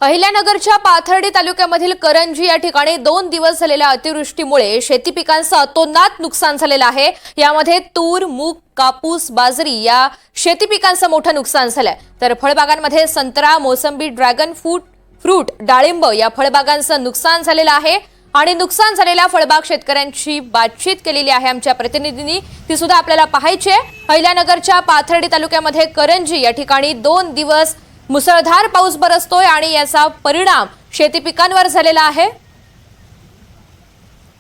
अहिल्यानगरच्या पाथर्डी तालुक्यामधील करंजी या ठिकाणी 2 दिवस झालेल्या अतिवृष्टीमुळे शेती पिकांचं अतोनात नुकसान झालेलं आहे। यामध्ये तूर, मूग, कापूस, बाजरी या शेती पिकांचं मोठं नुकसान झालंय। तर फळबागांमध्ये संत्रा, मोसंबी, ड्रॅगन फ्रूट, डाळिंब या फळबागांचं नुकसान झालेलं आहे। आणि नुकसान झालेल्या फळबाग शेतकऱ्यांची बातचीत केलेली आहे आमच्या प्रतिनिधींनी, ती सुद्धा आपल्याला पाहायची आहे। अहिल्यानगरच्या पाथर्डी तालुक्यामध्ये करंजी या ठिकाणी 2 दिवस मुसळधार पाऊस बरसतोय आणि याचा परिणाम शेती पिकांवर झालेला आहे।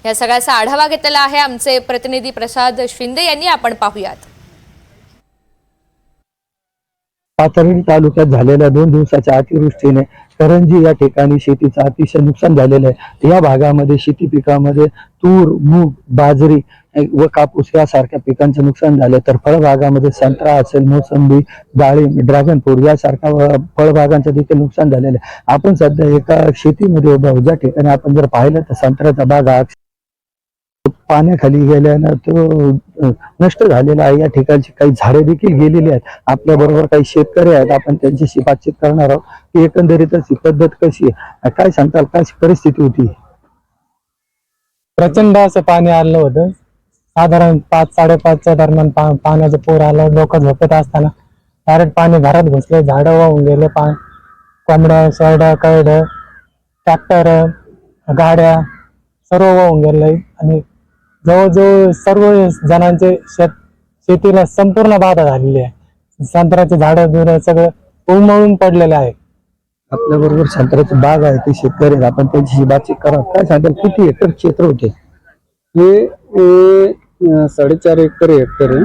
या सगळ्याचा आढावा घेतलेला आहे आमचे प्रतिनिधी प्रसाद शिंदे यांनी। आपण पाहूयात। पाथर्डी तालुक्यात झालेल्या 2 दिवसाच्या अतिवृष्टीने करंजी या ठिकाणी शेतीचं अतिशय नुकसान झालेलं आहे। या भागामध्ये शेती पिकामध्ये तूर, मूग, बाजरी व कापूस यासारख्या पिकांचं नुकसान झालं। तर फळबागामध्ये संत्रा असेल, मोसंबी, डाळिंब, ड्रॅगन फ्रूट यासारख्या फळबागांचं देखील नुकसान झालेलं आहे। आपण सध्या एका शेतीमध्ये उभा आहोत, ज्या ठिकाणी आपण जर पाहिलं तर संत्र्याचा बाग हा पाण्याखाली गेल्यानं तो नष्ट झालेला आहे। या ठिकाणची काही झाडे देखील गेलेली आहेत। आपल्या बरोबर काही शेतकरी आहेत, आपण त्यांच्याशी बातचीत करणार आहोत की एकंदरीतच ही पद्धत कशी आहे, काय सांगताल, कशी परिस्थिती होती? प्रचंड असं पाणी आलं होतं। साधारण 5-5:30च्या दरम्यान पाण्याचं पूर आलं। लोक झोपत असताना डायरेक्ट पाणी घरात घुसले, झाडं वाहून गेले, कोंबड्या, शेरड्या, कळड्या, ट्रॅक्टर, गाड्या सर्व वाहून गेले आणि जवळजवळ सर्व जणांचे शेतीला संपूर्ण बाधा झालेली आहे। संत्र्याचे झाडं बिडं सगळं उन्मळून पडलेले आहे। आपल्या बरोबर संत्र्याची बाग आहे, ते शेतकरी आहेत, आपण त्यांच्याशी बातचीत करा। काय सांगताल, किती एकर क्षेत्र होते? हे 4.5 एकर हेक्टर आहे,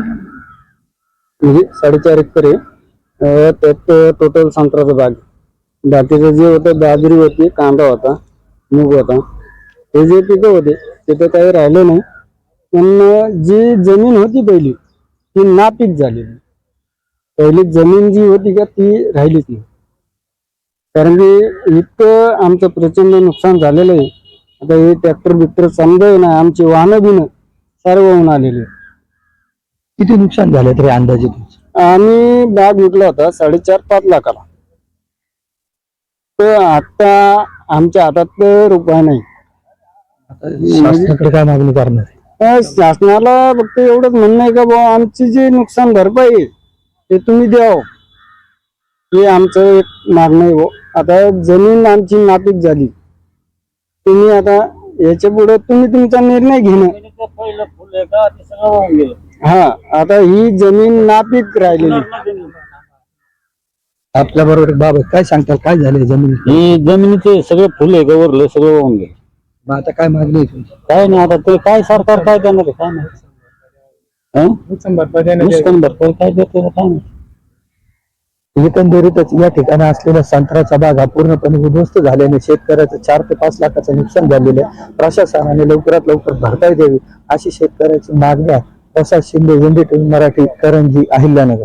म्हणजे 4.5 एकर आहे। त्यात टोटल संत्र्याचा बाग, बाकीचं जे होतं बाजरी होती, कांदा होता, मूग होता, हे जे पिकं होते तिथं काही राहिलं नाही। पण जी जमीन होती पहिली ती नापीक झालेली, पहिली जमीन जी होती का ती राहिलीच नाही, कारण की इतकं आमचं प्रचंड नुकसान झालेलं आहे। आता हे ट्रॅक्टर बिक्टर समजा ना, आमची वाहनं बिनं सर्व होऊन आलेली। किती नुकसान झालं तरी अंदाजे? आम्ही बाग विकला होता 4.5-5 लाखाला, तर आता आमच्या हातात रुपया नाही। शासनाकडे काय मागणी करणार? शासनाला फक्त एवढंच म्हणणं आहे का बुवा, आमची जी नुकसान भरपाई आहे ते तुम्ही द्यावं, हे आमचं एक मागणं आहे। आता जमीन आमची नापीक झाली, तुम्ही आता याच्या पुढे तुम्ही तुमचा निर्णय घेणं। हा, आता ही जमीन नापीक राहिलेली। आपल्या बरोबर बाबा, काय सांगताल, काय झाले जमीन? ही जमिनीचे सगळे फुले गवरले, सगळं वाहून गेले। मग आता काय मागणी आहे तुमची? काय नाही, आता ते काय सरकार काय देणार आहे, काय नाही, नुकसान भरपाई काय देते काय नाही। एकंदरीतच या ठिकाणी असलेला संत्र्याचा बाग हा पूर्णपणे उद्ध्वस्त झाल्याने शेतकऱ्याचं 4 ते 5 लाखाचं नुकसान झालेलं आहे। प्रशासनाने लवकरात लवकर भरपाई द्यावी अशी शेतकऱ्याची मागणी आहे। प्रसाद शिंदे, NDTV मराठी, करंजी, अहिल्यानगर।